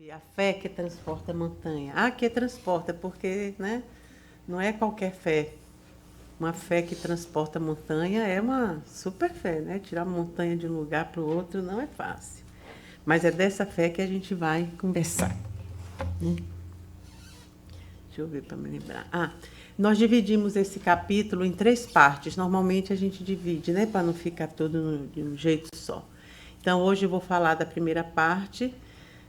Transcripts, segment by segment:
A fé que transporta a montanha. Ah, que transporta, porque, né, não é qualquer fé. Uma fé que transporta a montanha é uma super fé, né? Tirar a montanha de um lugar para o outro não é fácil. Mas é dessa fé que a gente vai conversar. Deixa eu ver para me lembrar. Nós dividimos esse capítulo em 3 partes. Normalmente a gente divide, né, para não ficar todo de um jeito só. Então hoje eu vou falar da primeira parte.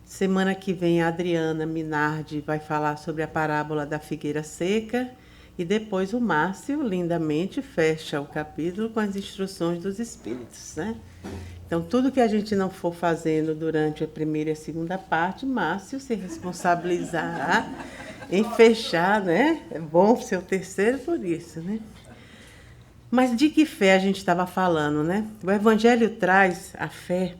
Semana que vem a Adriana Minardi vai falar sobre a parábola da figueira seca e depois o Márcio lindamente fecha o capítulo com as instruções dos espíritos, né? Então tudo que a gente não for fazendo durante a primeira e a segunda parte, Márcio se responsabilizará em fechar, né? É bom ser o terceiro por isso, né? Mas de que fé a gente estava falando, né? O Evangelho traz a fé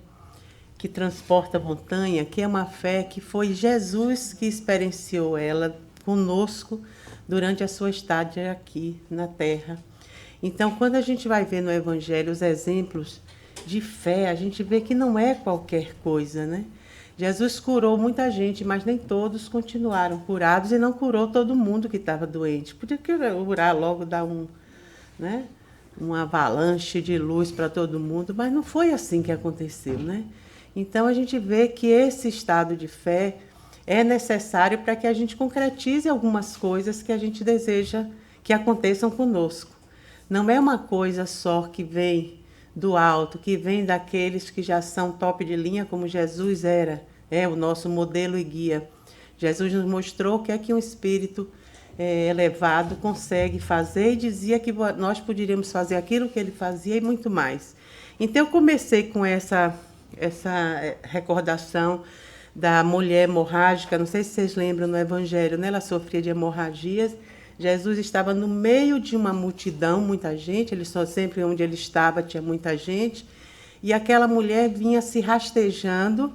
que transporta a montanha, que é uma fé que foi Jesus que experienciou ela conosco durante a sua estada aqui na Terra. Então, quando a gente vai ver no Evangelho os exemplos de fé, a gente vê que não é qualquer coisa, né? Jesus curou muita gente, mas nem todos continuaram curados e não curou todo mundo que estava doente. Podia curar logo, dar né, uma avalanche de luz para todo mundo, mas não foi assim que aconteceu, né? Então a gente vê que esse estado de fé é necessário para que a gente concretize algumas coisas que a gente deseja que aconteçam conosco. Não é uma coisa só que vem do alto, que vem daqueles que já são top de linha, como Jesus é o nosso modelo e guia. Jesus nos mostrou o que é que um espírito elevado consegue fazer e dizia que nós poderíamos fazer aquilo que ele fazia e muito mais. Então eu comecei com essa recordação da mulher hemorrágica, não sei se vocês lembram no Evangelho, né? Ela sofria de hemorragias. Jesus estava no meio de uma multidão, muita gente, ele só sempre onde ele estava tinha muita gente, e aquela mulher vinha se rastejando,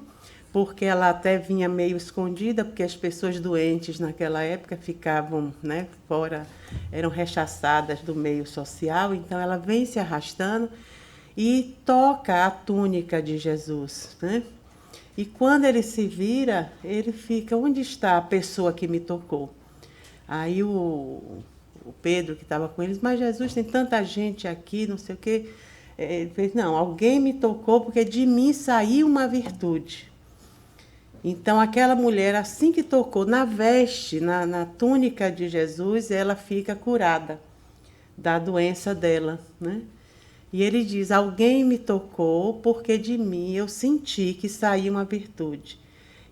porque ela até vinha meio escondida, porque as pessoas doentes naquela época ficavam, né, fora, eram rechaçadas do meio social, então ela vem se arrastando e toca a túnica de Jesus, né? E quando ele se vira, ele fica, onde está a pessoa que me tocou? Aí o Pedro, que estava com eles, mas Jesus, tem tanta gente aqui, não sei o quê. Ele fez, não, alguém me tocou porque de mim saiu uma virtude. Então aquela mulher, assim que tocou na veste, na túnica de Jesus, ela fica curada da doença dela, né? E ele diz, alguém me tocou porque de mim eu senti que saiu uma virtude.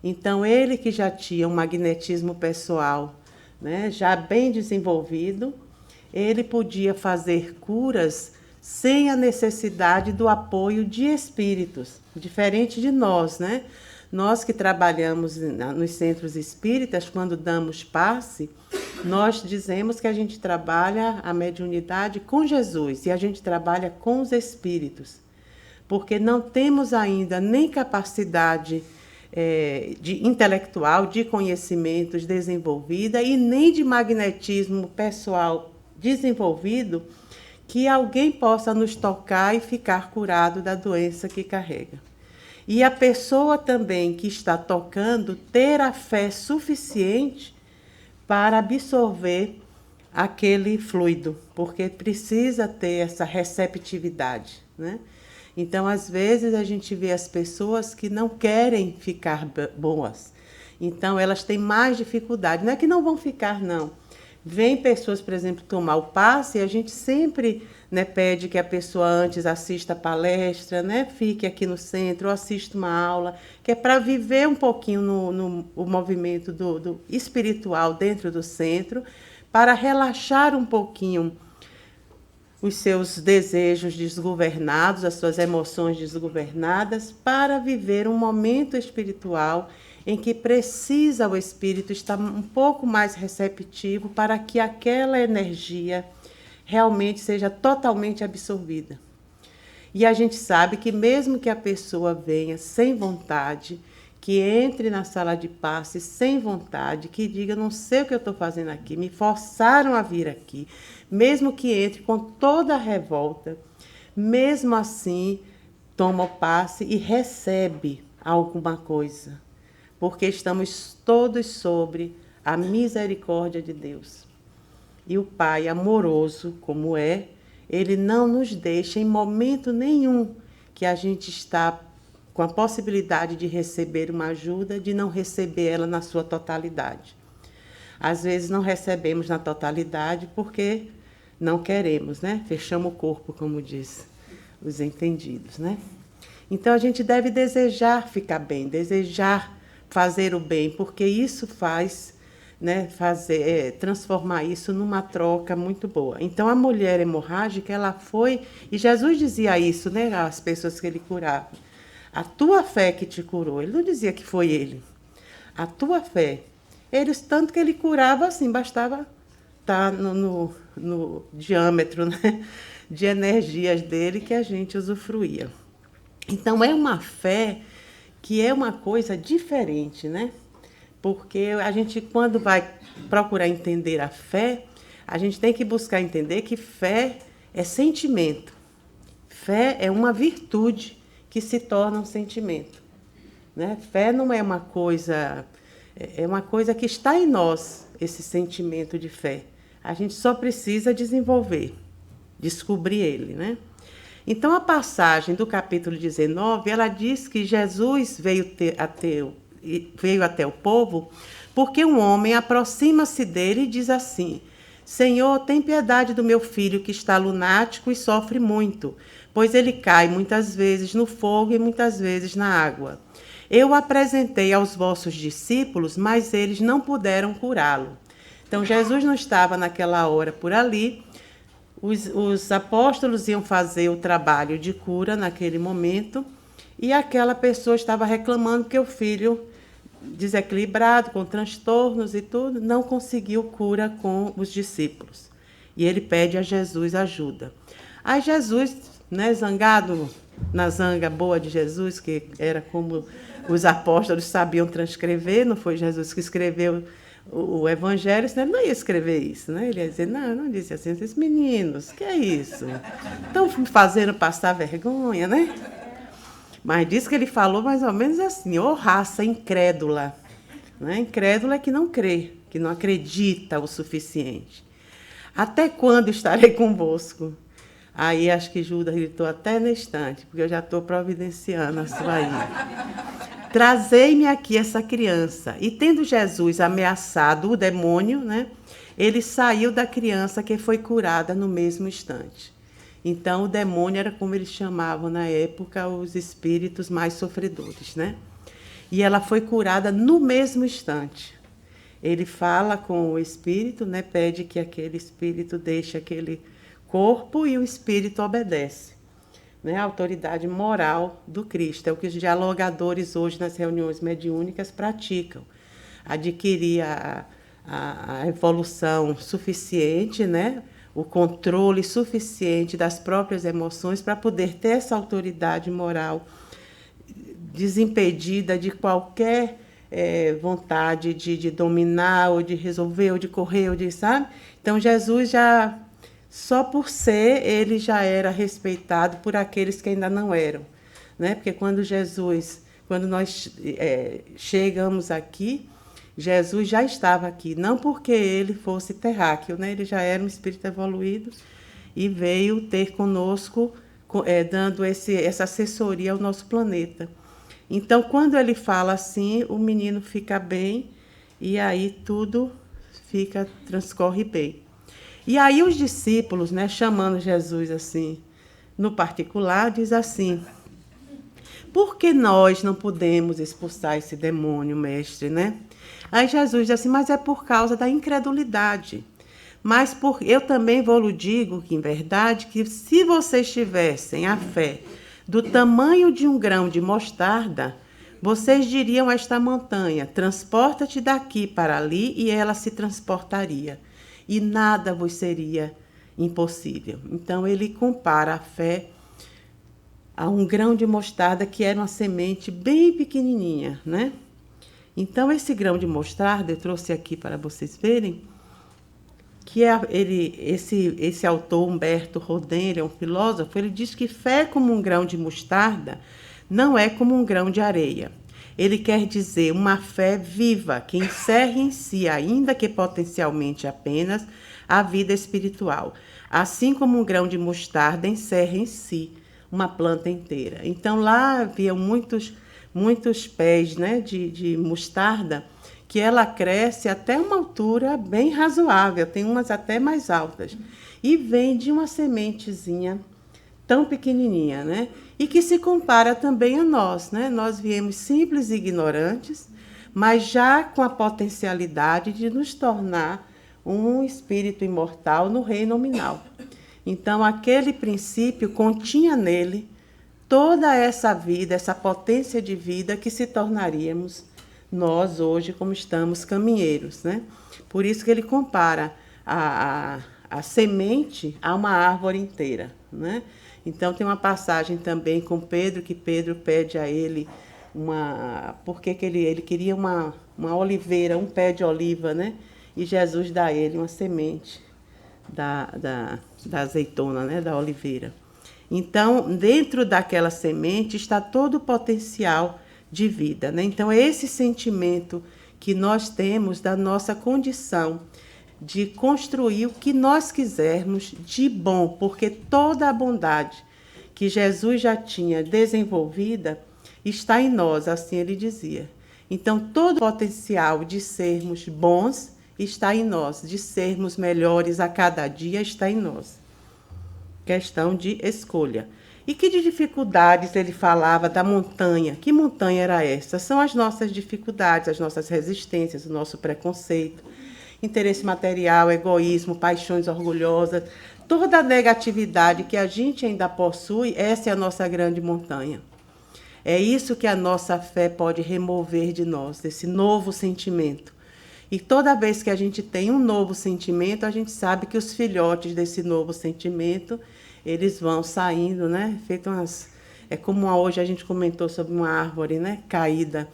Então ele que já tinha um magnetismo pessoal, né, já bem desenvolvido, ele podia fazer curas sem a necessidade do apoio de espíritos, diferente de nós, né? Nós que trabalhamos nos centros espíritas, quando damos passe, nós dizemos que a gente trabalha a mediunidade com Jesus e a gente trabalha com os espíritos, porque não temos ainda nem capacidade de intelectual, de conhecimentos desenvolvida e nem de magnetismo pessoal desenvolvido que alguém possa nos tocar e ficar curado da doença que carrega. E a pessoa também que está tocando ter a fé suficiente para absorver aquele fluido, porque precisa ter essa receptividade, né? Então, às vezes, a gente vê as pessoas que não querem ficar boas. Então, elas têm mais dificuldade. Não é que não vão ficar, não. Vem pessoas, por exemplo, tomar o passe e a gente sempre, né, pede que a pessoa antes assista a palestra, né, fique aqui no centro, ou assista uma aula, que é para viver um pouquinho no movimento do espiritual dentro do centro, para relaxar um pouquinho os seus desejos desgovernados, as suas emoções desgovernadas, para viver um momento espiritual em que precisa o espírito estar um pouco mais receptivo para que aquela energia realmente seja totalmente absorvida. E a gente sabe que mesmo que a pessoa venha sem vontade, que entre na sala de passe sem vontade, que diga, não sei o que eu estou fazendo aqui, me forçaram a vir aqui, mesmo que entre com toda a revolta, mesmo assim, toma o passe e recebe alguma coisa. porque estamos todos sobre a misericórdia de Deus. E o Pai, amoroso como é, ele não nos deixa em momento nenhum que a gente está com a possibilidade de receber uma ajuda, de não receber ela na sua totalidade. Às vezes não recebemos na totalidade porque não queremos, né? Fechamos o corpo, como diz os entendidos, né? Então a gente deve desejar ficar bem, desejar fazer o bem, porque isso faz, né, transformar isso numa troca muito boa. Então a mulher hemorrágica, ela foi, e Jesus dizia isso, né, às pessoas que ele curava. A tua fé que te curou. Ele não dizia que foi ele. A tua fé. Eles, tanto que ele curava assim, bastava estar no diâmetro, né, de energias dele que a gente usufruía. Então, é uma fé que é uma coisa diferente, né? Porque a gente, quando vai procurar entender a fé, a gente tem que buscar entender que fé é sentimento. Fé é uma virtude que se torna um sentimento, né? Fé não é uma coisa, é uma coisa que está em nós, esse sentimento de fé. A gente só precisa desenvolver, descobrir ele, né? Então, a passagem do capítulo 19, ela diz que Jesus veio até o povo porque um homem aproxima-se dele e diz assim: Senhor, tem piedade do meu filho que está lunático e sofre muito, pois ele cai muitas vezes no fogo e muitas vezes na água. Eu o apresentei aos vossos discípulos, mas eles não puderam curá-lo. Então, Jesus não estava naquela hora por ali. Os apóstolos iam fazer o trabalho de cura naquele momento e aquela pessoa estava reclamando que o filho, desequilibrado, com transtornos e tudo, não conseguiu cura com os discípulos. E ele pede a Jesus ajuda. Aí Jesus, né, zangado, na zanga boa de Jesus, que era como os apóstolos sabiam transcrever, não foi Jesus que escreveu o evangelho, senão ele não ia escrever isso, né? Ele ia dizer, não disse assim, esses meninos, que é isso? Estão fazendo passar vergonha, né? Mas disse que ele falou mais ou menos assim, ô raça incrédula, né? Incrédula é que não crê, que não acredita o suficiente. Até quando estarei convosco? Aí acho que Judas gritou até na estante, porque eu já estou providenciando a sua ida. Trazei-me aqui essa criança. E tendo Jesus ameaçado o demônio, né, ele saiu da criança que foi curada no mesmo instante. Então, o demônio era como eles chamavam na época os espíritos mais sofredores, né? E ela foi curada no mesmo instante. Ele fala com o espírito, né, pede que aquele espírito deixe aquele corpo e o espírito obedece. Né, a autoridade moral do Cristo. É o que os dialogadores hoje nas reuniões mediúnicas praticam. Adquirir a evolução suficiente, né, o controle suficiente das próprias emoções para poder ter essa autoridade moral desimpedida de qualquer vontade de dominar, ou de resolver, ou de correr, ou de, sabe? Então, Jesus já... Só por ser, ele já era respeitado por aqueles que ainda não eram, né? Porque quando nós chegamos aqui, Jesus já estava aqui, não porque ele fosse terráqueo, né? Ele já era um espírito evoluído e veio ter conosco, dando essa assessoria ao nosso planeta. Então, quando ele fala assim, o menino fica bem e aí tudo transcorre bem. E aí os discípulos, né, chamando Jesus assim, no particular, diz assim: por que nós não podemos expulsar esse demônio, mestre, né? Aí Jesus diz assim: mas é por causa da incredulidade. Mas eu também vou-lhe digo que, em verdade, que se vocês tivessem a fé do tamanho de um grão de mostarda, vocês diriam a esta montanha: transporta-te daqui para ali, e ela se transportaria. E nada vos seria impossível. Então, ele compara a fé a um grão de mostarda, que era uma semente bem pequenininha, né? Então, esse grão de mostarda, eu trouxe aqui para vocês verem, que esse autor, Humberto Rodin, ele é um filósofo, ele diz que fé como um grão de mostarda não é como um grão de areia. Ele quer dizer uma fé viva, que encerre em si, ainda que potencialmente apenas, a vida espiritual. Assim como um grão de mostarda encerra em si uma planta inteira. Então, lá havia muitos pés, né, de mostarda, que ela cresce até uma altura bem razoável, tem umas até mais altas. E vem de uma sementezinha tão pequenininha, né? E que se compara também a nós, né? Nós viemos simples e ignorantes, mas já com a potencialidade de nos tornar um espírito imortal no reino nominal. Então, aquele princípio continha nele toda essa vida, essa potência de vida que se tornaríamos nós hoje, como estamos, caminheiros, né? Por isso que ele compara a semente a uma árvore inteira, né? Então, tem uma passagem também com Pedro, que Pedro pede a ele porque que ele queria uma oliveira, um pé de oliva, né? E Jesus dá a ele uma semente da azeitona, né? Da oliveira. Então, dentro daquela semente está todo o potencial de vida, né? Então, é esse sentimento que nós temos da nossa condição de construir o que nós quisermos de bom, porque toda a bondade que Jesus já tinha desenvolvida está em nós, assim ele dizia. Então, todo o potencial de sermos bons está em nós, de sermos melhores a cada dia está em nós. Questão de escolha. E que de dificuldades ele falava da montanha? Que montanha era essa? São as nossas dificuldades, as nossas resistências, o nosso preconceito, interesse material, egoísmo, paixões orgulhosas, toda a negatividade que a gente ainda possui, essa é a nossa grande montanha. É isso que a nossa fé pode remover de nós, esse novo sentimento. E toda vez que a gente tem um novo sentimento, a gente sabe que os filhotes desse novo sentimento, eles vão saindo, né? É como hoje a gente comentou sobre uma árvore, né? Caída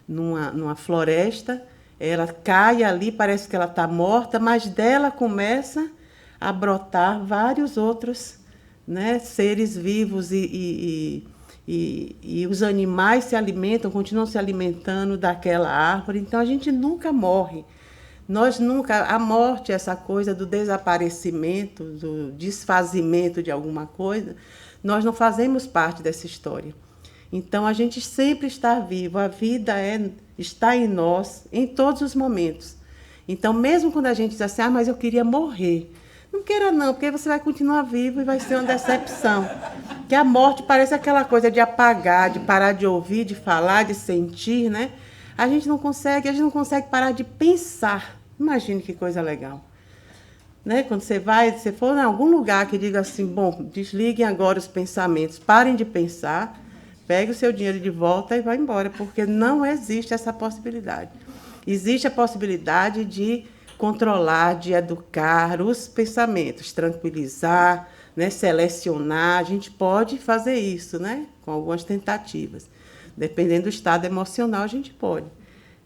numa floresta. Ela cai ali, parece que ela está morta, mas dela começa a brotar vários outros, né, seres vivos e os animais se alimentam, continuam se alimentando daquela árvore. Então, a gente nunca morre. Nós nunca... A morte, essa coisa do desaparecimento, do desfazimento de alguma coisa, nós não fazemos parte dessa história. Então, a gente sempre está vivo. A vida está em nós em todos os momentos. Então, mesmo quando a gente diz assim, mas eu queria morrer. Não queira não, porque você vai continuar vivo e vai ser uma decepção. Que a morte parece aquela coisa de apagar, de parar de ouvir, de falar, de sentir, né? A gente não consegue parar de pensar. Imagine que coisa legal. Né? Quando você for em algum lugar que diga assim, bom, desliguem agora os pensamentos, parem de pensar, pegue o seu dinheiro de volta e vá embora, porque não existe essa possibilidade. Existe a possibilidade de controlar, de educar os pensamentos, tranquilizar, né, selecionar. A gente pode fazer isso, né, com algumas tentativas. Dependendo do estado emocional, a gente pode.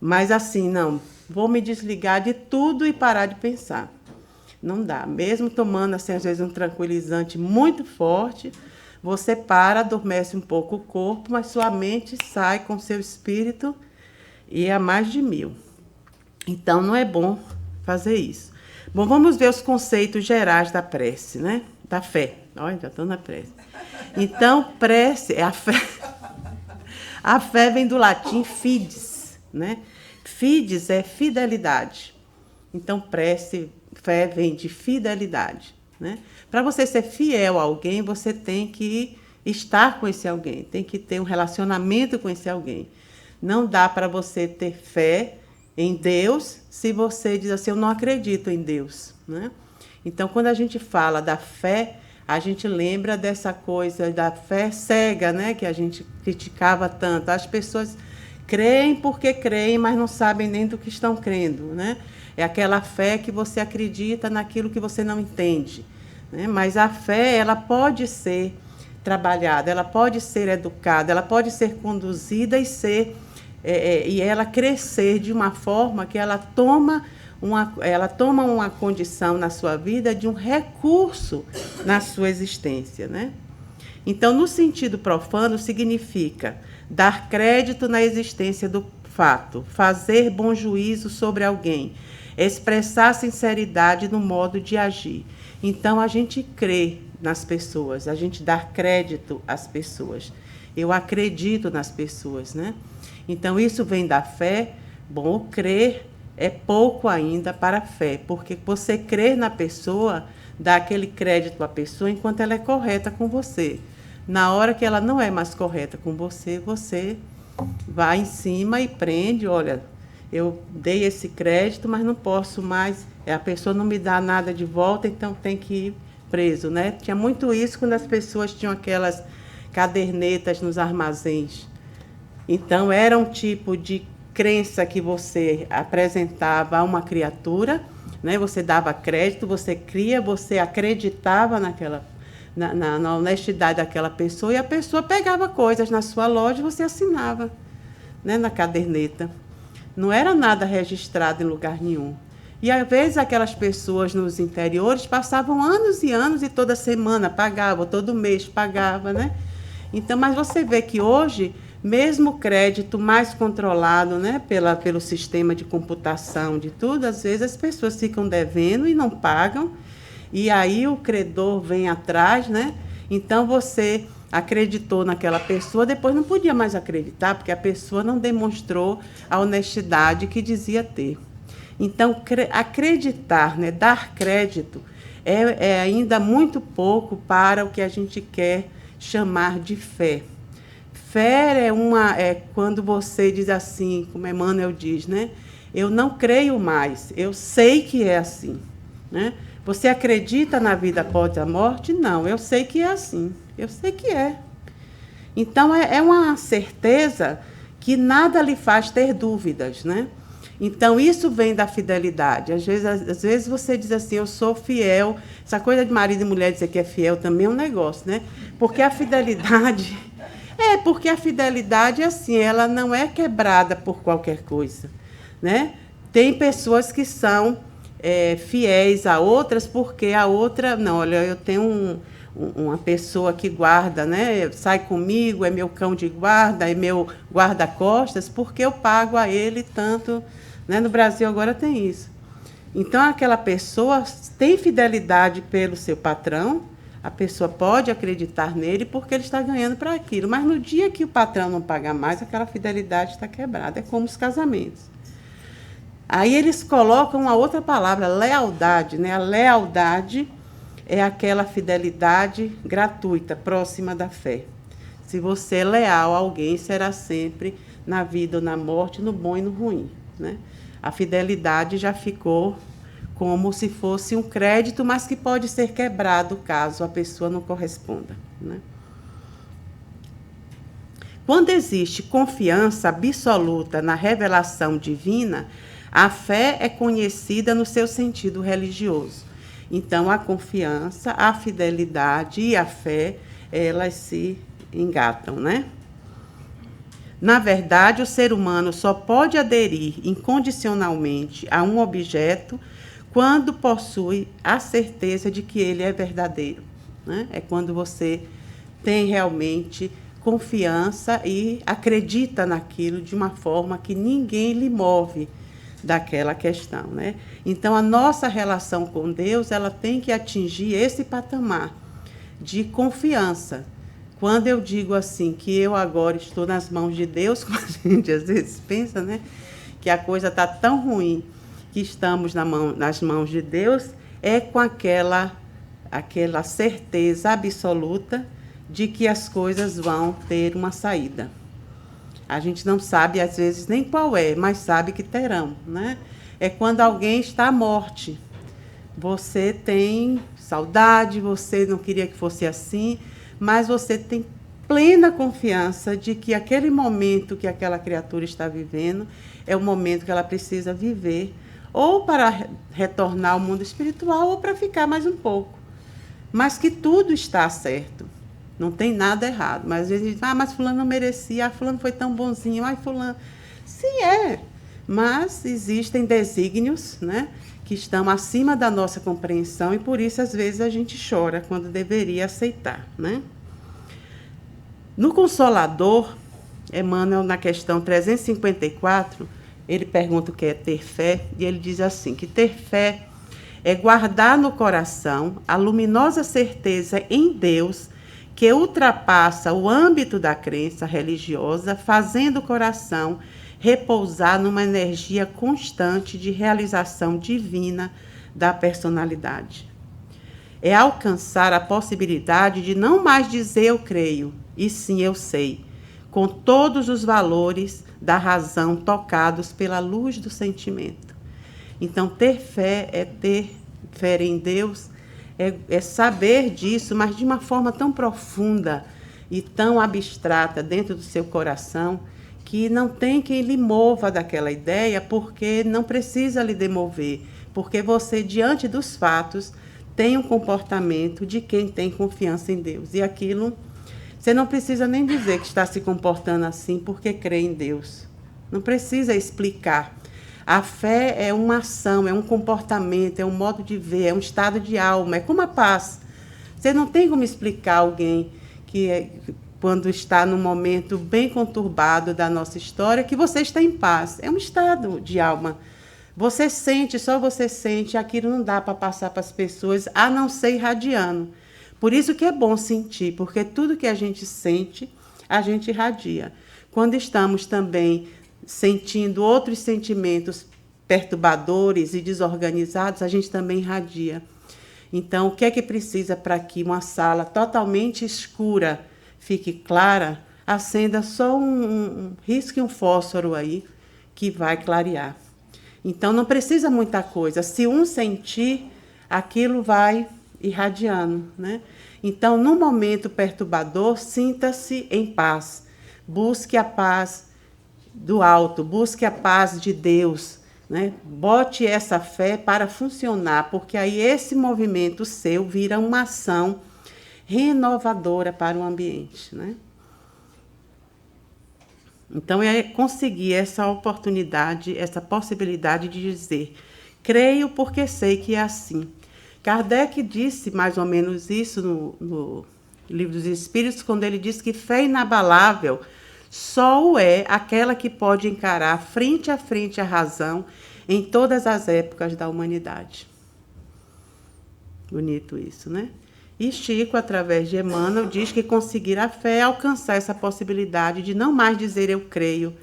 Mas assim, não, vou me desligar de tudo e parar de pensar. Não dá. Mesmo tomando, assim, às vezes, um tranquilizante muito forte, você adormece um pouco o corpo, mas sua mente sai com seu espírito e é a mais de 1000. Então, não é bom fazer isso. Bom, vamos ver os conceitos gerais da prece, né? Da fé. Olha, já estou na prece. Então, prece é a fé. A fé vem do latim fides, né? Fides é fidelidade. Então, fé vem de fidelidade, né? Para você ser fiel a alguém, você tem que estar com esse alguém, tem que ter um relacionamento com esse alguém. Não dá para você ter fé em Deus se você diz assim, eu não acredito em Deus, né? Então, quando a gente fala da fé, a gente lembra dessa coisa da fé cega, né? Que a gente criticava tanto. As pessoas creem porque creem, mas não sabem nem do que estão crendo, né? É aquela fé que você acredita naquilo que você não entende, né? Mas a fé, ela pode ser trabalhada, ela pode ser educada, ela pode ser conduzida e ela crescer de uma forma que ela toma uma condição na sua vida de um recurso na sua existência, né? Então, no sentido profano, significa dar crédito na existência do fato, fazer bom juízo sobre alguém, expressar sinceridade no modo de agir. Então, a gente crê nas pessoas, a gente dá crédito às pessoas. Eu acredito nas pessoas, né? Então, isso vem da fé. Bom, o crer é pouco ainda para a fé, porque você crer na pessoa, dá aquele crédito à pessoa enquanto ela é correta com você. Na hora que ela não é mais correta com você, você vai em cima e prende, olha, eu dei esse crédito, mas não posso mais, a pessoa não me dá nada de volta, então tem que ir preso, né? Tinha muito isso quando as pessoas tinham aquelas cadernetas nos armazéns. Então, era um tipo de crença que você apresentava a uma criatura, né? Você dava crédito, você cria, você acreditava na honestidade daquela pessoa, e a pessoa pegava coisas na sua loja e você assinava, né, na caderneta. Não era nada registrado em lugar nenhum. E, às vezes, aquelas pessoas nos interiores passavam anos e anos e toda semana pagavam, todo mês pagava, né? Então, mas você vê que hoje, mesmo o crédito mais controlado, né, pelo sistema de computação, de tudo, às vezes as pessoas ficam devendo e não pagam, e aí o credor vem atrás, né? Então, você acreditou naquela pessoa, depois não podia mais acreditar, porque a pessoa não demonstrou a honestidade que dizia ter. Então, acreditar, né, dar crédito, é ainda muito pouco para o que a gente quer chamar de fé. Fé é quando você diz assim, como Emmanuel diz, né? Eu não creio mais, eu sei que é assim, né? Você acredita na vida após a morte? Não, eu sei que é assim, eu sei que é. Então, é uma certeza que nada lhe faz ter dúvidas, né? Então, isso vem da fidelidade. Às vezes você diz assim, eu sou fiel. Essa coisa de marido e mulher dizer que é fiel também é um negócio, né? Porque a fidelidade... porque a fidelidade, assim, ela não é quebrada por qualquer coisa, né? Tem pessoas que são fiéis a outras porque a outra... Não, olha, eu tenho uma pessoa que guarda, né? Sai comigo, é meu cão de guarda, é meu guarda-costas, porque eu pago a ele tanto... Né? No Brasil agora tem isso. Então, aquela pessoa tem fidelidade pelo seu patrão, a pessoa pode acreditar nele porque ele está ganhando para aquilo. Mas no dia que o patrão não paga mais, aquela fidelidade está quebrada. É como os casamentos. Aí eles colocam uma outra palavra, lealdade, né? A lealdade é aquela fidelidade gratuita, próxima da fé. Se você é leal a alguém, será sempre na vida ou na morte, no bom e no ruim, né? A fidelidade já ficou como se fosse um crédito, mas que pode ser quebrado caso a pessoa não corresponda, né? Quando existe confiança absoluta na revelação divina, a fé é conhecida no seu sentido religioso. Então, a confiança, a fidelidade e a fé, elas se engatam, né? Na verdade, o ser humano só pode aderir incondicionalmente a um objeto quando possui a certeza de que ele é verdadeiro, né? É quando você tem realmente confiança e acredita naquilo de uma forma que ninguém lhe move daquela questão, né? Então, a nossa relação com Deus, ela tem que atingir esse patamar de confiança. Quando eu digo assim, que eu agora estou nas mãos de Deus, como a gente às vezes pensa, né? Que a coisa está tão ruim que estamos nas mãos de Deus, é com aquela certeza absoluta de que as coisas vão ter uma saída. A gente não sabe, às vezes, nem qual é, mas sabe que terão, né? É quando alguém está à morte. Você tem saudade, você não queria que fosse assim, mas você tem plena confiança de que aquele momento que aquela criatura está vivendo é o momento que ela precisa viver, ou para retornar ao mundo espiritual, ou para ficar mais um pouco. Mas que tudo está certo. Não tem nada errado. Mas às vezes a gente diz, mas fulano não merecia, fulano foi tão bonzinho, fulano... Sim, mas existem desígnios, né, que estão acima da nossa compreensão e por isso às vezes a gente chora quando deveria aceitar, né? No Consolador, Emmanuel, na questão 354, ele pergunta o que é ter fé, e ele diz assim, que ter fé é guardar no coração a luminosa certeza em Deus que ultrapassa o âmbito da crença religiosa, fazendo o coração repousar numa energia constante de realização divina da personalidade. É alcançar a possibilidade de não mais dizer eu creio, e sim eu sei, com todos os valores da razão tocados pela luz do sentimento. Então, ter fé é ter fé em Deus, é saber disso, mas de uma forma tão profunda e tão abstrata dentro do seu coração, que não tem quem lhe mova daquela ideia, porque não precisa lhe demover, porque você, diante dos fatos, tem um comportamento de quem tem confiança em Deus. E aquilo, você não precisa nem dizer que está se comportando assim porque crê em Deus. Não precisa explicar. A fé é uma ação, é um comportamento, é um modo de ver, é um estado de alma, é como a paz. Você não tem como explicar alguém que, quando está num momento bem conturbado da nossa história, que você está em paz. É um estado de alma. Você sente, só você sente, aquilo não dá para passar para as pessoas, a não ser irradiando. Por isso que é bom sentir, porque tudo que a gente sente, a gente irradia. Quando estamos também sentindo outros sentimentos perturbadores e desorganizados, a gente também irradia. Então, o que é que precisa para que uma sala totalmente escura fique clara? Acenda só risque um fósforo aí, que vai clarear. Então, não precisa muita coisa. Se um sentir, aquilo vai irradiando, né? Então, no momento perturbador, sinta-se em paz. Busque a paz do alto, busque a paz de Deus, né? Bote essa fé para funcionar, porque aí esse movimento seu vira uma ação renovadora para o ambiente, né? Então, é conseguir essa oportunidade, essa possibilidade de dizer, creio porque sei que é assim. Kardec disse mais ou menos isso no Livro dos Espíritos, quando ele disse que fé inabalável só o é aquela que pode encarar frente a frente a razão em todas as épocas da humanidade. Bonito isso, né? E Chico, através de Emmanuel, diz que conseguir a fé é alcançar essa possibilidade de não mais dizer eu creio,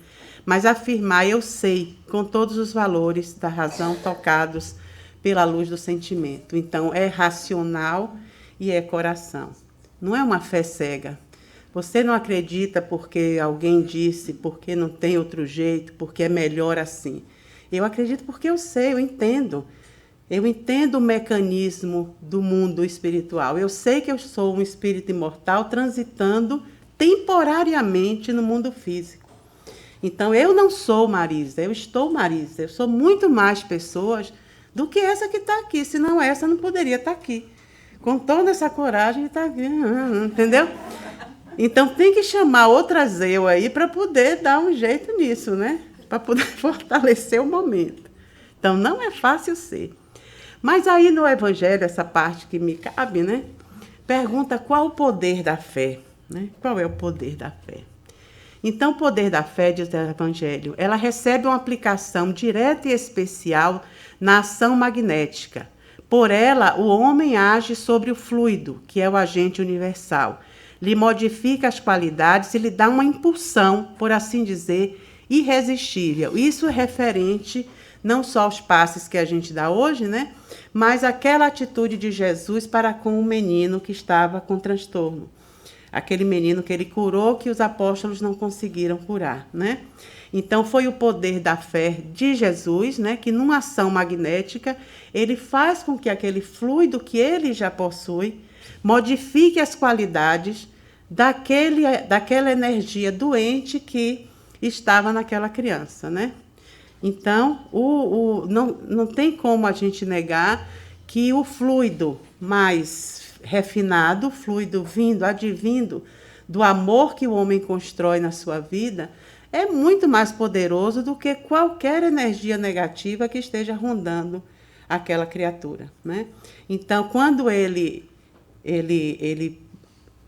mas afirmar eu sei, com todos os valores da razão tocados pela luz do sentimento. Então, é racional e é coração. Não é uma fé cega. Você não acredita porque alguém disse, porque não tem outro jeito, porque é melhor assim. Eu acredito porque eu sei, eu entendo. Eu entendo o mecanismo do mundo espiritual. Eu sei que eu sou um espírito imortal transitando temporariamente no mundo físico. Então, eu não sou Marisa, eu estou Marisa. Eu sou muito mais pessoas do que essa que está aqui. Senão, essa não poderia estar aqui. Com toda essa coragem de estar aqui. Entendeu? Então, tem que chamar outras eu aí para poder dar um jeito nisso, né? Para poder fortalecer o momento. Então, não é fácil ser. Mas aí no Evangelho, essa parte que me cabe, né? Pergunta qual o poder da fé, né? Qual é o poder da fé? Então, o poder da fé, diz o Evangelho, ela recebe uma aplicação direta e especial na ação magnética. Por ela, o homem age sobre o fluido, que é o agente universal. Lhe modifica as qualidades e lhe dá uma impulsão, por assim dizer, irresistível. Isso é referente não só aos passes que a gente dá hoje, né? Mas aquela atitude de Jesus para com o menino que estava com transtorno. Aquele menino que ele curou, que os apóstolos não conseguiram curar, né? Então, foi o poder da fé de Jesus, né? Que numa ação magnética, ele faz com que aquele fluido que ele já possui modifique as qualidades daquela energia doente que estava naquela criança, né? Então, não tem como a gente negar que o fluido mais refinado, o fluido advindo do amor que o homem constrói na sua vida, é muito mais poderoso do que qualquer energia negativa que esteja rondando aquela criatura, né? Então, quando ele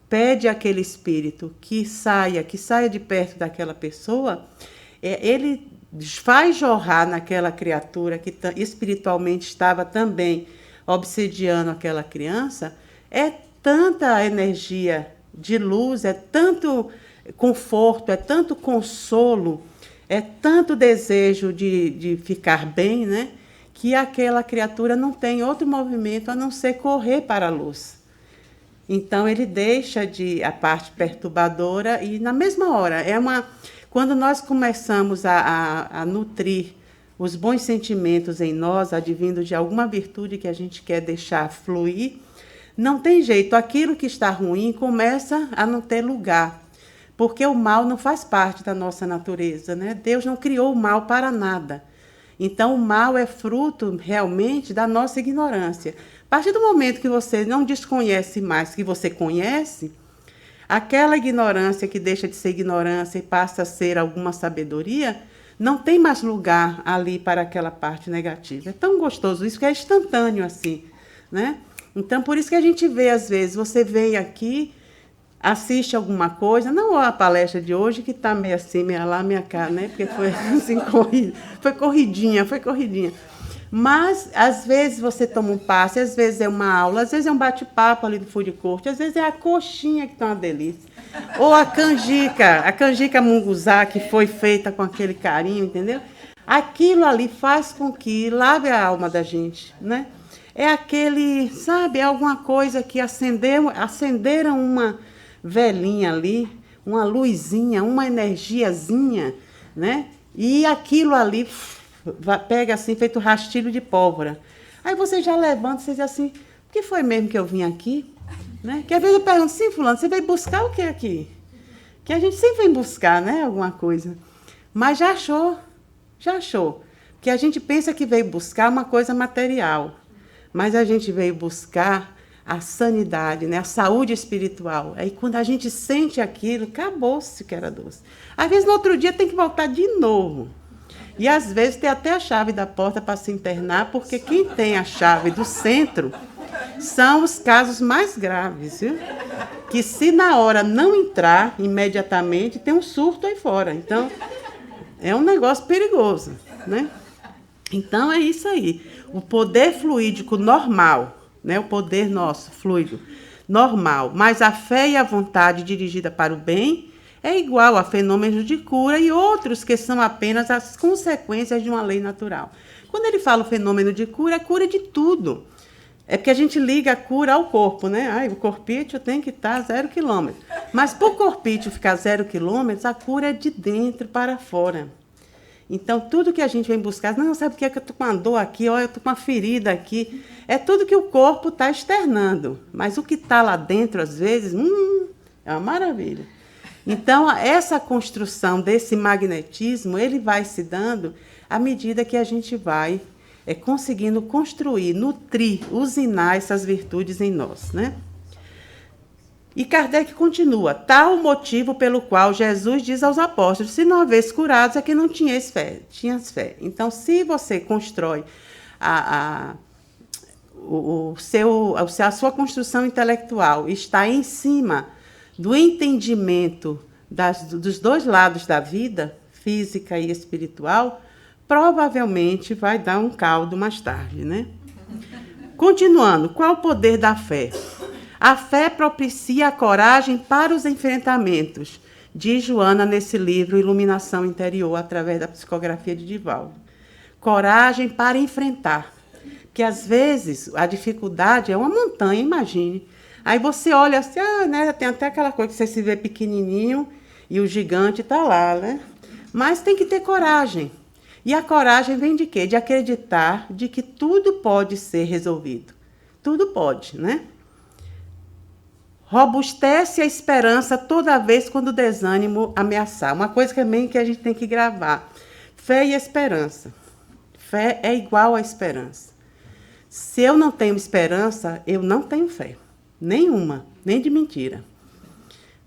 pede àquele espírito que saia de perto daquela pessoa, ele faz jorrar naquela criatura que espiritualmente estava também obsediando aquela criança, é tanta energia de luz, é tanto conforto, é tanto consolo, é tanto desejo de ficar bem, né? Que aquela criatura não tem outro movimento a não ser correr para a luz. Então, ele deixa a parte perturbadora e, na mesma hora, quando nós começamos a nutrir os bons sentimentos em nós, advindo de alguma virtude que a gente quer deixar fluir, não tem jeito, aquilo que está ruim começa a não ter lugar, porque o mal não faz parte da nossa natureza, né? Deus não criou o mal para nada. Então, o mal é fruto realmente da nossa ignorância. A partir do momento que você não desconhece mais que você conhece, aquela ignorância que deixa de ser ignorância e passa a ser alguma sabedoria, não tem mais lugar ali para aquela parte negativa. É tão gostoso isso, que é instantâneo assim, né? Então, por isso que a gente vê, às vezes, você vem aqui, assiste alguma coisa, não a palestra de hoje, que está meio assim, meio lá, meia cá, né? Porque foi assim, foi corridinha. Mas, às vezes, você toma um passe, às vezes é uma aula, às vezes é um bate-papo ali do food court, às vezes é a coxinha que está uma delícia. Ou a canjica munguzá, que foi feita com aquele carinho, entendeu? Aquilo ali faz com que lave a alma da gente, né? É aquele, sabe, é alguma coisa que acenderam uma velinha ali, uma luzinha, uma energiazinha, né? E aquilo ali pega assim, feito rastilho de pólvora. Aí você já levanta, você diz assim, o que foi mesmo que eu vim aqui? Né? Que às vezes eu pergunto, sim, fulano, você veio buscar o que aqui? Que a gente sempre vem buscar, né, alguma coisa. Mas já achou. Porque a gente pensa que veio buscar uma coisa material. Mas a gente veio buscar a sanidade, né? A saúde espiritual. Aí quando a gente sente aquilo, acabou-se que era doce. Às vezes no outro dia tem que voltar de novo. E às vezes tem até a chave da porta para se internar, porque quem tem a chave do centro são os casos mais graves, viu? Que se na hora não entrar imediatamente, tem um surto aí fora. Então, é um negócio perigoso, né? Então, é isso aí. O poder fluídico normal, né? O poder nosso, fluido, normal, mas a fé e a vontade dirigida para o bem é igual a fenômenos de cura e outros que são apenas as consequências de uma lei natural. Quando ele fala o fenômeno de cura, é cura de tudo. É porque a gente liga a cura ao corpo, né? Ai, o corpício tem que estar 0 km. Mas para o corpício ficar 0 km, a cura é de dentro para fora. Então, tudo que a gente vem buscar, não, sabe por que eu estou com uma dor aqui, olha, eu estou com uma ferida aqui, é tudo que o corpo está externando. Mas o que está lá dentro, às vezes, é uma maravilha. Então, essa construção desse magnetismo, ele vai se dando à medida que a gente vai conseguindo construir, nutrir, usinar essas virtudes em nós, né? E Kardec continua, tal o motivo pelo qual Jesus diz aos apóstolos, se não haveis curados é que não tinhas fé. Então, se você constrói a sua construção intelectual está em cima do entendimento dos dois lados da vida, física e espiritual, provavelmente vai dar um caldo mais tarde, né? Continuando, qual o poder da fé? A fé propicia a coragem para os enfrentamentos, diz Joana nesse livro Iluminação Interior, através da psicografia de Divaldo. Coragem para enfrentar. Porque, às vezes, a dificuldade é uma montanha, imagine. Aí você olha assim, né, tem até aquela coisa que você se vê pequenininho e o gigante está lá, né? Mas tem que ter coragem. E a coragem vem de quê? De acreditar de que tudo pode ser resolvido. Tudo pode, né? Robustece a esperança toda vez quando o desânimo ameaçar. Uma coisa também que a gente tem que gravar. Fé e esperança. Fé é igual a esperança. Se eu não tenho esperança, eu não tenho fé. Nenhuma, nem de mentira.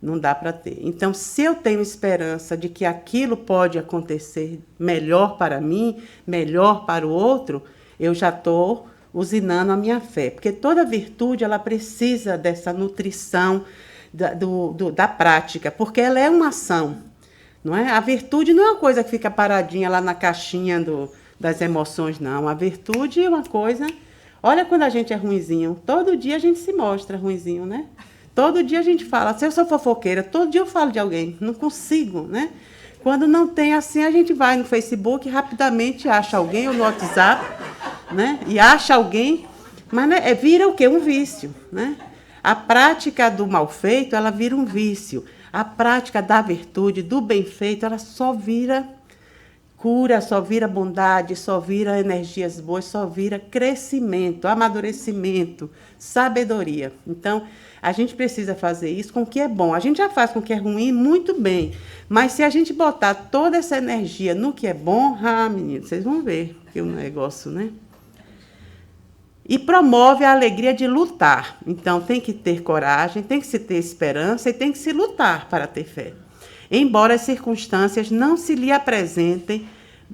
Não dá para ter. Então, se eu tenho esperança de que aquilo pode acontecer melhor para mim, melhor para o outro, eu já estou usinando a minha fé. Porque toda virtude, ela precisa dessa nutrição, da prática, porque ela é uma ação, não é? A virtude não é uma coisa que fica paradinha lá na caixinha das emoções, não. A virtude é uma coisa... Olha quando a gente é ruinzinho, todo dia a gente se mostra ruinzinho, né? Todo dia a gente fala, se eu sou fofoqueira, todo dia eu falo de alguém, não consigo, né? Quando não tem assim, a gente vai no Facebook, rapidamente acha alguém, ou no WhatsApp, né? E acha alguém, mas né, vira o quê? Um vício, né? A prática do mal feito, ela vira um vício. A prática da virtude, do bem feito, ela só vira cura, só vira bondade, só vira energias boas, só vira crescimento, amadurecimento, sabedoria. Então, a gente precisa fazer isso com o que é bom. A gente já faz com o que é ruim muito bem, mas se a gente botar toda essa energia no que é bom, meninos, vocês vão ver que o negócio, né? E promove a alegria de lutar. Então, tem que ter coragem, tem que se ter esperança e tem que se lutar para ter fé, embora as circunstâncias não se lhe apresentem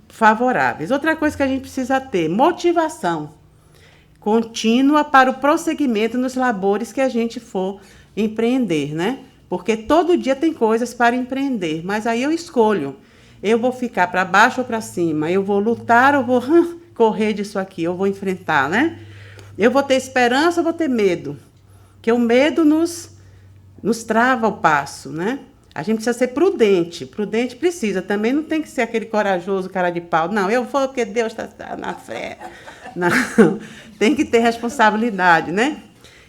favoráveis. Outra coisa que a gente precisa ter, motivação contínua para o prosseguimento nos labores que a gente for empreender, né? Porque todo dia tem coisas para empreender, mas aí eu escolho. Eu vou ficar para baixo ou para cima? Eu vou lutar ou vou correr disso aqui? Eu vou enfrentar, né? Eu vou ter esperança ou vou ter medo? Porque o medo nos trava o passo, né? A gente precisa ser prudente. Prudente precisa. Também não tem que ser aquele corajoso, cara de pau. Não, eu vou porque Deus está na fé. Não, tem que ter responsabilidade, né?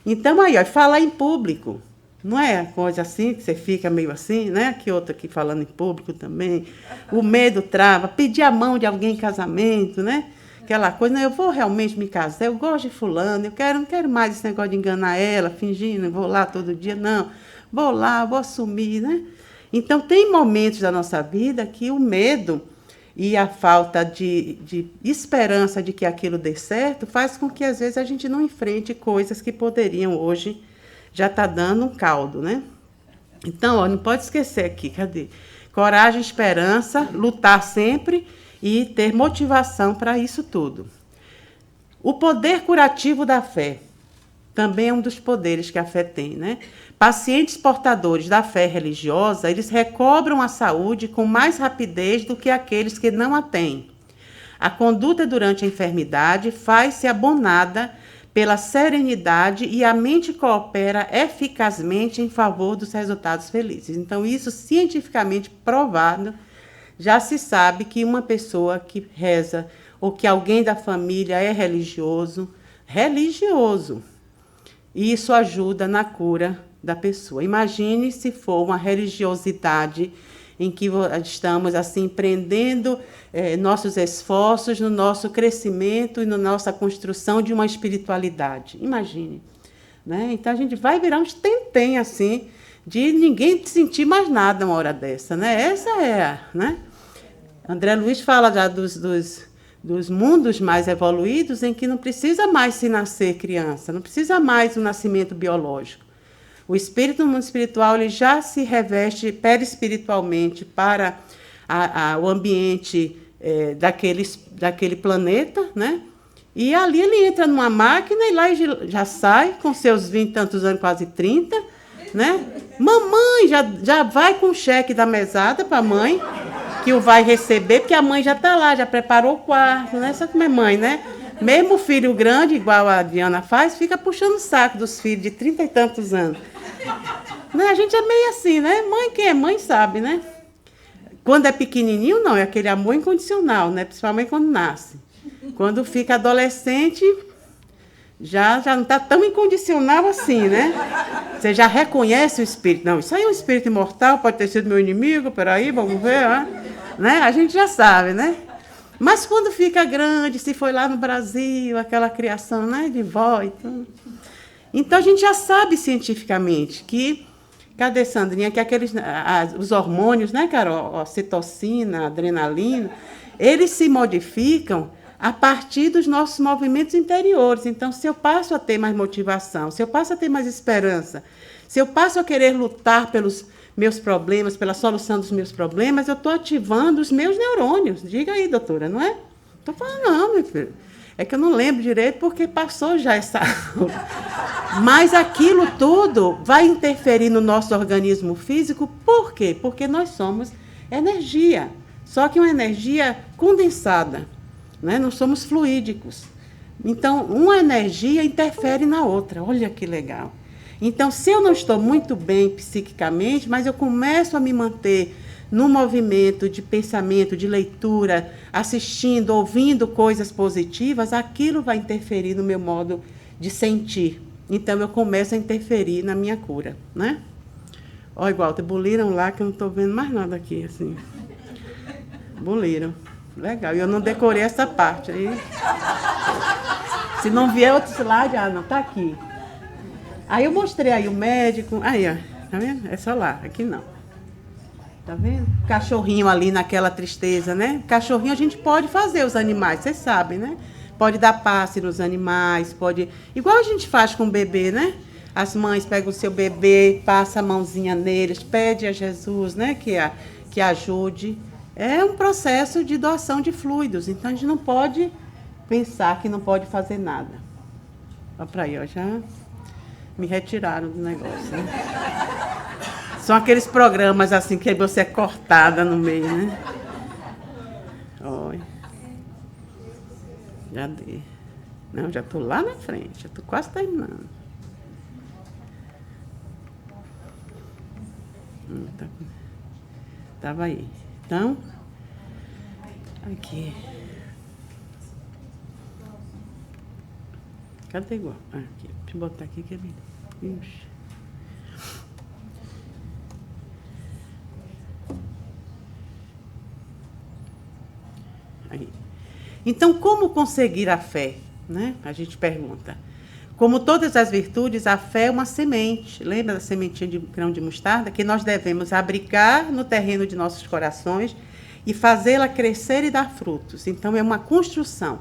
Então, aí, ó, falar em público. Não é coisa assim, que você fica meio assim, né? Que outra aqui falando em público também. O medo trava. Pedir a mão de alguém em casamento, né? Aquela coisa, não, eu vou realmente me casar, eu gosto de fulano, não quero mais esse negócio de enganar ela, fingindo, vou lá todo dia, não. Vou lá, vou assumir, né? Então, tem momentos da nossa vida que o medo e a falta de esperança de que aquilo dê certo faz com que, às vezes, a gente não enfrente coisas que poderiam hoje já estar dando um caldo, né? Então, ó, não pode esquecer aqui, cadê? Coragem, esperança, lutar sempre e ter motivação para isso tudo. O poder curativo da fé também é um dos poderes que a fé tem, né? Pacientes portadores da fé religiosa, eles recobram a saúde com mais rapidez do que aqueles que não a têm. A conduta durante a enfermidade faz-se abonada pela serenidade e a mente coopera eficazmente em favor dos resultados felizes. Então, isso cientificamente provado, já se sabe que uma pessoa que reza ou que alguém da família é religioso, e isso ajuda na cura da pessoa. Imagine se for uma religiosidade em que estamos assim empreendendo nossos esforços no nosso crescimento e na nossa construção de uma espiritualidade. Imagine, né? Então a gente vai virar uns tentem assim de ninguém sentir mais nada uma hora dessa, né? Essa é, né? André Luiz fala já dos mundos mais evoluídos em que não precisa mais se nascer criança, não precisa mais o nascimento biológico. O espírito no mundo espiritual ele já se reveste perispiritualmente para o ambiente daquele planeta, né? E ali ele entra numa máquina e lá ele já sai com seus 20 e tantos anos, quase 30, né? Mamãe já vai com o cheque da mesada para a mãe, que o vai receber, porque a mãe já está lá, já preparou o quarto, né? Sabe como é mãe, né? Mesmo o filho grande, igual a Diana faz, fica puxando o saco dos filhos de 30 e tantos anos. Né? A gente é meio assim, né? Mãe, quem é mãe sabe, né? Quando é pequenininho, não, é aquele amor incondicional, né? Principalmente quando nasce. Quando fica adolescente, já não está tão incondicional assim, né? Você já reconhece o espírito. Não, isso aí é um espírito imortal, pode ter sido meu inimigo, peraí, vamos ver, né? A gente já sabe, né? Mas quando fica grande, se foi lá no Brasil, aquela criação, né, de vó e tudo. Então, a gente já sabe cientificamente que, cadê Sandrinha, que os hormônios, né, Carol, a ocitocina, a adrenalina, eles se modificam a partir dos nossos movimentos interiores. Então, se eu passo a ter mais motivação, se eu passo a ter mais esperança, se eu passo a querer lutar pelos meus problemas, pela solução dos meus problemas, eu estou ativando os meus neurônios. Diga aí, doutora, não é? Estou falando, não, meu filho. É que eu não lembro direito porque passou já essa aula. Mas aquilo tudo vai interferir no nosso organismo físico. Por quê? Porque nós somos energia. Só que uma energia condensada, né? Não somos fluídicos. Então, uma energia interfere na outra. Olha que legal. Então, se eu não estou muito bem psiquicamente, mas eu começo a me manter no movimento de pensamento, de leitura, assistindo, ouvindo coisas positivas, aquilo vai interferir no meu modo de sentir. Então, eu começo a interferir na minha cura, né? Olha, igual, boliram lá que eu não estou vendo mais nada aqui, assim. Boliram. Legal. E eu não decorei essa parte aí. Se não vier outro slide, não, tá aqui. Aí eu mostrei aí o médico. Aí, ó, tá vendo? É só lá, aqui não. Tá vendo? Cachorrinho ali naquela tristeza, né? Cachorrinho a gente pode fazer os animais, vocês sabem, né? Pode dar passe nos animais, pode... Igual a gente faz com o bebê, né? As mães pegam o seu bebê, passa a mãozinha neles, pede a Jesus, né? Que ajude. É um processo de doação de fluidos, então a gente não pode pensar que não pode fazer nada. Olha pra aí, ó, já me retiraram do negócio, né? São aqueles programas assim que você é cortada no meio, né? Olha. Já dei. Não, já estou lá na frente, já estou quase terminando. Tava aí. Então, aqui. Cadê igual? Aqui. Deixa eu botar aqui que é melhor. Ixi. Aí. Então, como conseguir a fé? Né? A gente pergunta. Como todas as virtudes, a fé é uma semente. Lembra da sementinha de grão de mostarda? Que nós devemos abrigar no terreno de nossos corações e fazê-la crescer e dar frutos. Então, é uma construção.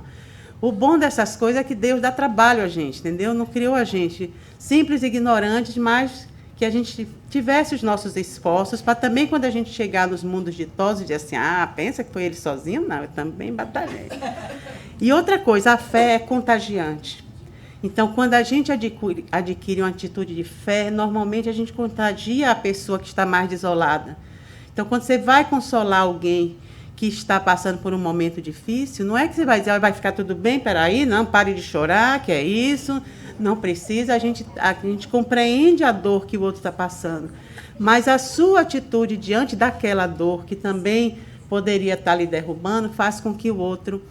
O bom dessas coisas é que Deus dá trabalho a gente, entendeu? Não criou a gente simples e ignorantes, mas que a gente tivesse os nossos esforços para também, quando a gente chegar nos mundos ditosos, dizer assim, pensa que foi ele sozinho? Não, eu também batalhei. E outra coisa, a fé é contagiante. Então, quando a gente adquire uma atitude de fé, normalmente a gente contagia a pessoa que está mais desolada. Então, quando você vai consolar alguém que está passando por um momento difícil, não é que você vai dizer, vai ficar tudo bem, peraí, não, pare de chorar, que é isso, não precisa, a gente compreende a dor que o outro está passando, mas a sua atitude diante daquela dor, que também poderia estar lhe derrubando, faz com que o outro,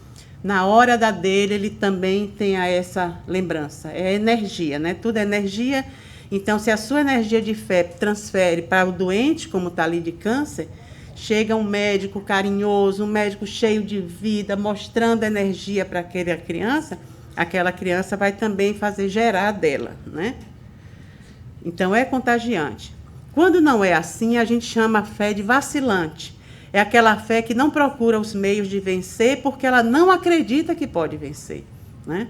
na hora da dele, ele também tenha essa lembrança. É energia, né? Tudo é energia. Então, se a sua energia de fé transfere para o doente, como está ali de câncer, chega um médico carinhoso, um médico cheio de vida, mostrando energia para aquela criança vai também fazer gerar dela, né? Então, é contagiante. Quando não é assim, a gente chama a fé de vacilante. É aquela fé que não procura os meios de vencer porque ela não acredita que pode vencer, né?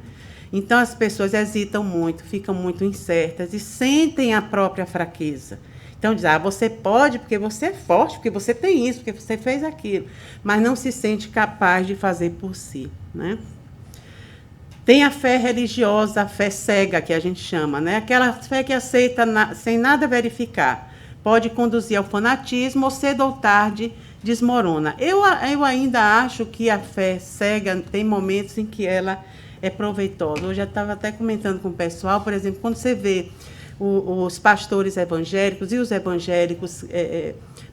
Então, as pessoas hesitam muito, ficam muito incertas e sentem a própria fraqueza. Então, diz, você pode porque você é forte, porque você tem isso, porque você fez aquilo, mas não se sente capaz de fazer por si, né? Tem a fé religiosa, a fé cega, que a gente chama, né? Aquela fé que aceita sem nada verificar. Pode conduzir ao fanatismo ou cedo ou tarde desmorona. Eu ainda acho que a fé cega tem momentos em que ela é proveitosa. Eu já estava até comentando com o pessoal, por exemplo, quando você vê os pastores evangélicos e os evangélicos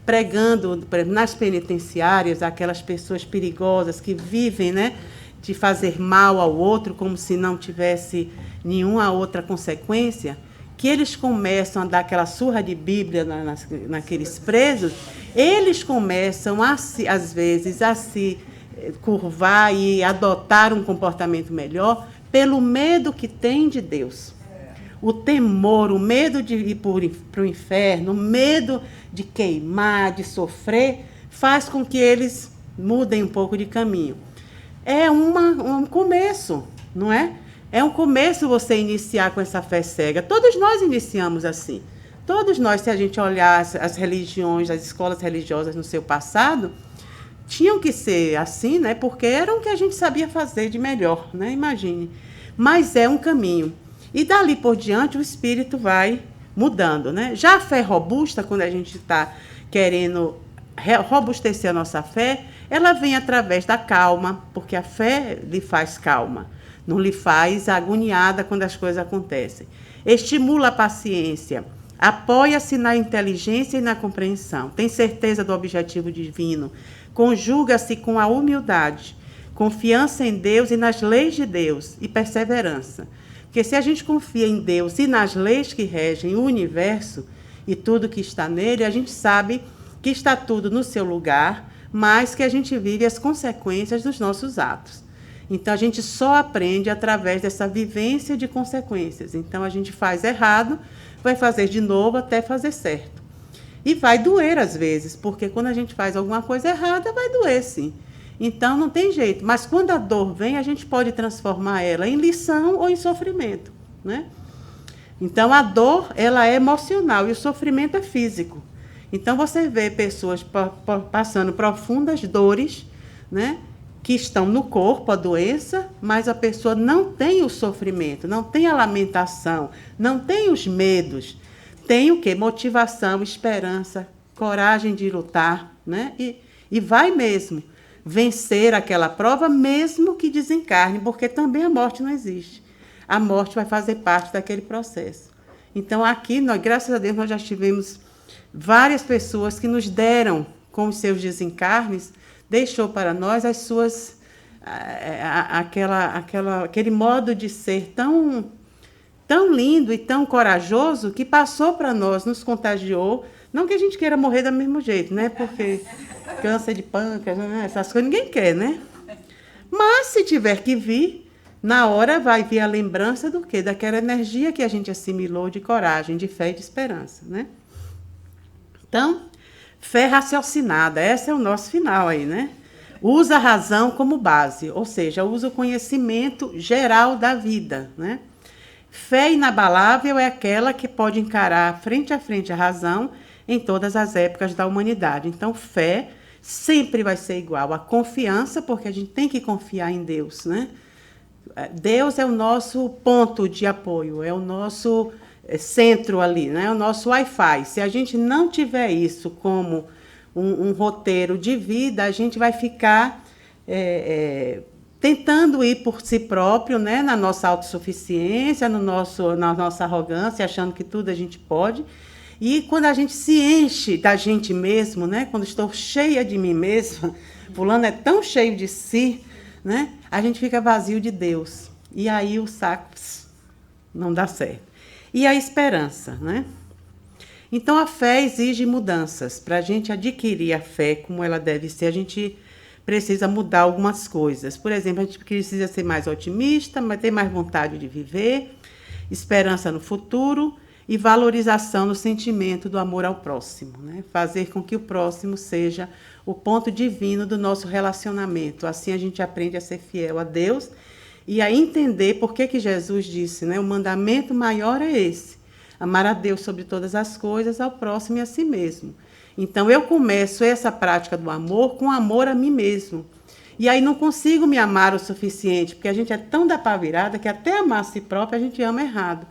pregando, por exemplo, nas penitenciárias, aquelas pessoas perigosas que vivem, né, de fazer mal ao outro como se não tivesse nenhuma outra consequência, que eles começam a dar aquela surra de Bíblia naqueles presos, eles começam, às vezes, a se curvar e adotar um comportamento melhor pelo medo que tem de Deus. O temor, o medo de ir para o inferno, o medo de queimar, de sofrer, faz com que eles mudem um pouco de caminho. É um começo, não é? É um começo você iniciar com essa fé cega. Todos nós iniciamos assim. Todos nós, se a gente olhar as religiões, as escolas religiosas no seu passado, tinham que ser assim, né? Porque era o que a gente sabia fazer de melhor, né? Imagine. Mas é um caminho. E dali por diante o espírito vai mudando, né? Já a fé robusta, quando a gente está querendo robustecer a nossa fé, ela vem através da calma, porque a fé lhe faz calma, não lhe faz agoniada quando as coisas acontecem. Estimula a paciência, apoia-se na inteligência e na compreensão, tem certeza do objetivo divino, conjuga-se com a humildade, confiança em Deus e nas leis de Deus e perseverança. Porque se a gente confia em Deus e nas leis que regem o universo e tudo que está nele, a gente sabe que está tudo no seu lugar, mas que a gente vive as consequências dos nossos atos. Então, a gente só aprende através dessa vivência de consequências. Então, a gente faz errado, vai fazer de novo até fazer certo. E vai doer às vezes, porque quando a gente faz alguma coisa errada, vai doer sim. Então, não tem jeito. Mas quando a dor vem, a gente pode transformar ela em lição ou em sofrimento, né? Então, a dor, ela é emocional e o sofrimento é físico. Então, você vê pessoas passando profundas dores, né, que estão no corpo, a doença, mas a pessoa não tem o sofrimento, não tem a lamentação, não tem os medos. Tem o quê? Motivação, esperança, coragem de lutar, né? E vai mesmo vencer aquela prova, mesmo que desencarne, porque também a morte não existe. A morte vai fazer parte daquele processo. Então, aqui, nós, graças a Deus, nós já tivemos várias pessoas que nos deram, com os seus desencarnes, deixou para nós as suas, aquele modo de ser tão lindo e tão corajoso que passou para nós, nos contagiou. Não que a gente queira morrer do mesmo jeito, né? Porque câncer de pâncreas, né? Essas coisas ninguém quer, né? Mas se tiver que vir, na hora vai vir a lembrança do quê? Daquela energia que a gente assimilou de coragem, de fé e de esperança, né? Então, fé raciocinada, esse é o nosso final aí, né? Usa a razão como base, ou seja, usa o conhecimento geral da vida, né? Fé inabalável é aquela que pode encarar frente a frente a razão em todas as épocas da humanidade. Então, fé sempre vai ser igual a confiança, porque a gente tem que confiar em Deus, né? Deus é o nosso ponto de apoio, é o nosso centro ali, né? É o nosso Wi-Fi. Se a gente não tiver isso como um roteiro de vida, a gente vai ficar tentando ir por si próprio, né? Na nossa autossuficiência, na nossa arrogância, achando que tudo a gente pode. E quando a gente se enche da gente mesmo, né? Quando estou cheia de mim mesma, fulano é tão cheio de si, né? A gente fica vazio de Deus. E aí o saco não dá certo. E a esperança, né? Então, a fé exige mudanças. Para a gente adquirir a fé como ela deve ser, a gente precisa mudar algumas coisas. Por exemplo, a gente precisa ser mais otimista, mas ter mais vontade de viver, esperança no futuro e valorização no sentimento do amor ao próximo, né? Fazer com que o próximo seja o ponto divino do nosso relacionamento. Assim a gente aprende a ser fiel a Deus e a entender por que Jesus disse, né? O mandamento maior é esse: amar a Deus sobre todas as coisas, ao próximo e a si mesmo. Então, eu começo essa prática do amor com amor a mim mesmo. E aí não consigo me amar o suficiente, porque a gente é tão da pá virada que até amar a si próprio a gente ama errado.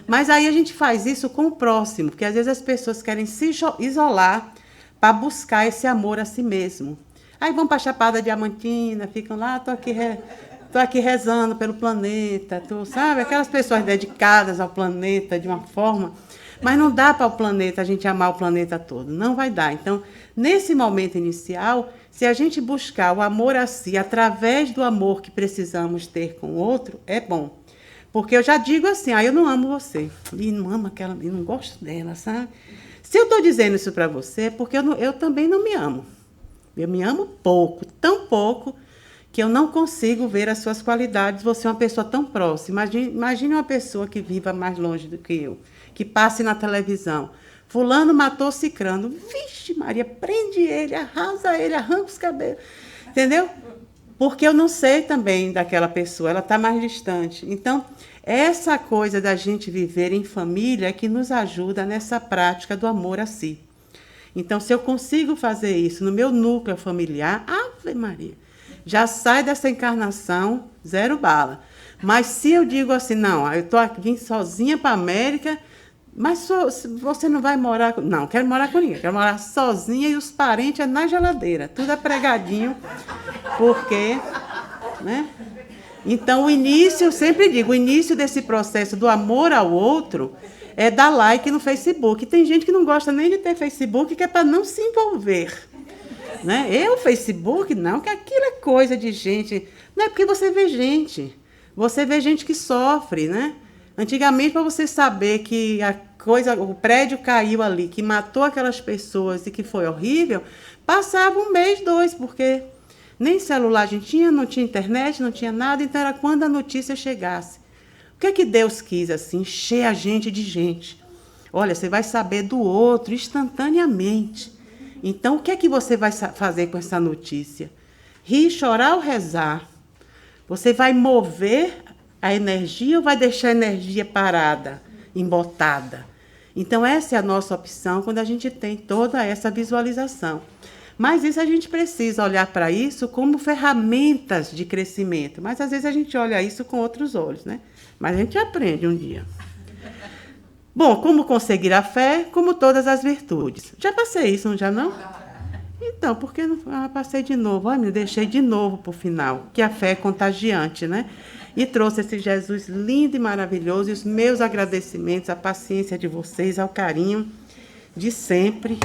Mas aí a gente faz isso com o próximo, porque às vezes as pessoas querem se isolar para buscar esse amor a si mesmo. Aí vão para a Chapada Diamantina, ficam lá, tô aqui rezando pelo planeta, sabe? Aquelas pessoas dedicadas ao planeta de uma forma, mas não dá para o planeta, a gente amar o planeta todo, não vai dar. Então, nesse momento inicial, se a gente buscar o amor a si através do amor que precisamos ter com o outro, é bom. Porque eu já digo assim, eu não amo você, e não amo aquela, e não gosto dela, sabe? Se eu estou dizendo isso para você, é porque eu também não me amo. Eu me amo pouco, tão pouco, que eu não consigo ver as suas qualidades. Você é uma pessoa tão próxima. Imagine uma pessoa que viva mais longe do que eu, que passe na televisão. Fulano matou Cicrano. Vixe, Maria, prende ele, arrasa ele, arranca os cabelos. Entendeu? Porque eu não sei também daquela pessoa, ela está mais distante. Então, essa coisa da gente viver em família é que nos ajuda nessa prática do amor a si. Então, se eu consigo fazer isso no meu núcleo familiar, Ave Maria, já sai dessa encarnação 0 bala. Mas se eu digo assim, não, eu vim sozinha para a América, mas você não vai morar... Não, quero morar com ninguém, quero morar sozinha e os parentes é na geladeira, tudo é pregadinho, porque... né? Então, o início, eu sempre digo, o início desse processo do amor ao outro é dar like no Facebook. Tem gente que não gosta nem de ter Facebook, que é para não se envolver. Né? Facebook, não, que aquilo é coisa de gente. Não é porque você vê gente. Você vê gente que sofre, né? Antigamente, para você saber que o prédio caiu ali, que matou aquelas pessoas e que foi horrível, passava 1 mês, 2, porque nem celular a gente tinha, não tinha internet, não tinha nada, então era quando a notícia chegasse. O que é que Deus quis, assim, encher a gente de gente? Olha, você vai saber do outro instantaneamente. Então, o que é que você vai fazer com essa notícia? Rir, chorar ou rezar? Você vai mover a energia ou vai deixar a energia parada, embotada? Então, essa é a nossa opção quando a gente tem toda essa visualização. Mas isso a gente precisa olhar para isso como ferramentas de crescimento. Mas, às vezes, a gente olha isso com outros olhos, né? Mas a gente aprende um dia. Bom, como conseguir a fé, como todas as virtudes. Já passei isso, já não? Então, por que não passei de novo? Me deixei de novo para o final, que a fé é contagiante, né? E trouxe esse Jesus lindo e maravilhoso, e os meus agradecimentos, a paciência de vocês, ao carinho de sempre.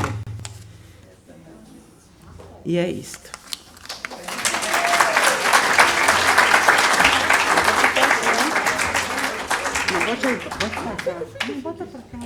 E é isto. Bota pra cá.